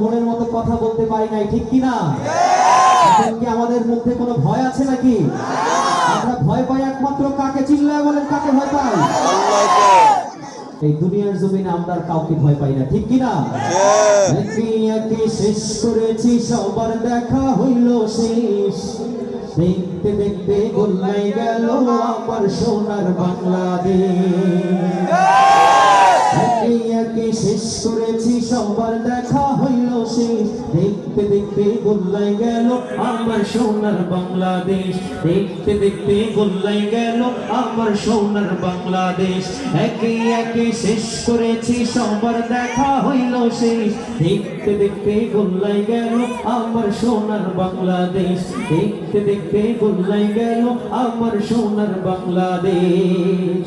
মনের মতো কথা বলতে পারি নাই, ঠিক কি না? এখন কি আমাদের মধ্যে কোনো ভয় আছে নাকি? আমরা ভয় পাই একমাত্র কাকে? চিল্লায় বলেন, কাকে ভয় পাই? আল্লাহকে। এই দুনিয়ার জমিনে আমরা আর কাউকে ভয় পাই না, ঠিক কি না? একে একে শেষ করেছি, সবার দেখা হইল শেষ। দেখতে দেখতে গোল্লাই গেল আমার সোনার বাংলাদেশ। একে একে শেষ করেছি, সবার দেখা হইল শেষ। দেখতে দেখতে গোল্লাই গেল আমার সোনার বাংলাদেশ। দেখতে দেখতে গোল্লাই গেল আমার সোনার বাংলাদেশ। একে একে শেষ করেছি, সবার দেখা হইল শেষ। দেখতে দেখতে গোল্লাই গেল আমার সোনার বাংলাদেশ। দেখতে দেখতে গোল্লাই গেল আমার সোনার বাংলাদেশ।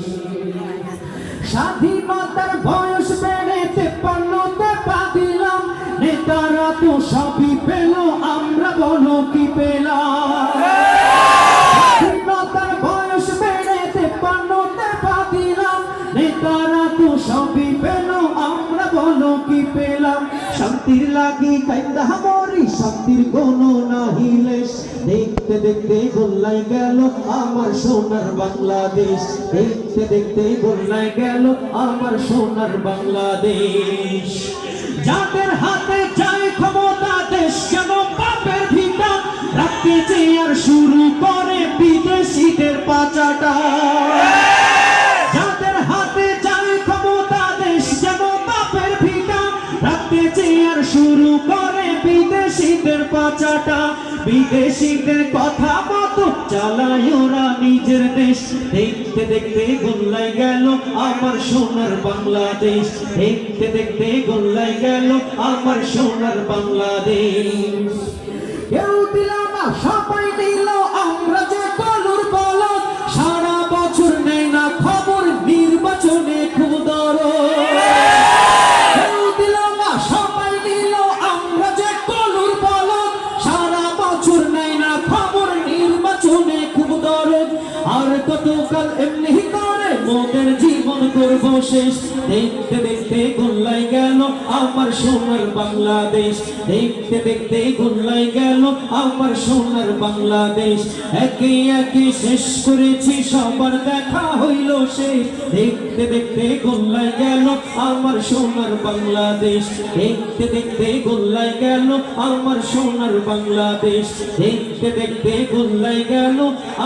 স্বাধীনতার বয়স বেড়ে 53তে পা দিলাম, নেতারা তো সবই পেল, আমরা বলো কি পেলাম? স্বাধীনতার বয়স বেড়ে 53তে পা দিলাম, নেতারা তো সবই পেল, আমরা বলো কি পেলাম? শান্তির লাগি কাইন্দা মরি, শান্তির কোনো নাহি লেশ। দেখতে দেখতে গোল্লাই গেল আমার সোনার বাংলাদেশ। দেখতে দেখতে গোল্লাই গেল আমার সোনার বাংলাদেশ। যাদের হাতে যায় ক্ষমতা, দেশ যেন পাপের ভিটা, রাখতে চেয়ার শুরু করে বিদেশিদের পাচাটা। যাদের হাতে যায় ক্ষমতা, দেশ যেন পাপের ভিটা, রাখতে চেয়ার শুরু করে বিদেশিদের পাচাটা। বিদেশিদের কথা মতো চালায় ওরা নিজের দেশ। দেখতে দেখতে গোল্লাই গেল আমার সোনার বাংলাদেশ। দেখতে দেখতে গোল্লাই গেল আমার সোনার বাংলাদেশ। কেউ দিল না, সবাই দিল, আমরা যে কলুর বলদ। সারা বছর নেয় না খবর, নির্বাচনে খুব দরদ। কেউ দিল না, সবাই দিল, আমরা যে কলুর বলদ। সারা বছর নেয় না খবর, নির্বাচনে খুব দরদ। আর কতকাল এমনি করে মোদের জীবন করব শেষ। দেখতে দেখতে গোল্লাই গেল আমার সোনার বাংলাদেশ। দেখতে দেখতে গোল্লাই গেল আমার সোনার বাংলাদেশ। একে একে শেষ করেছি, সবার দেখা হইল শেষ। দেখতে দেখতে গোল্লাই গেল আমার সোনার বাংলাদেশ। দেখতে দেখতে গোল্লাই গেল আমার সোনার বাংলাদেশ। দেখতে দেখতে গোল্লাই গেল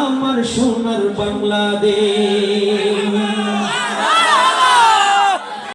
আমার সোনার বাংলাদেশ।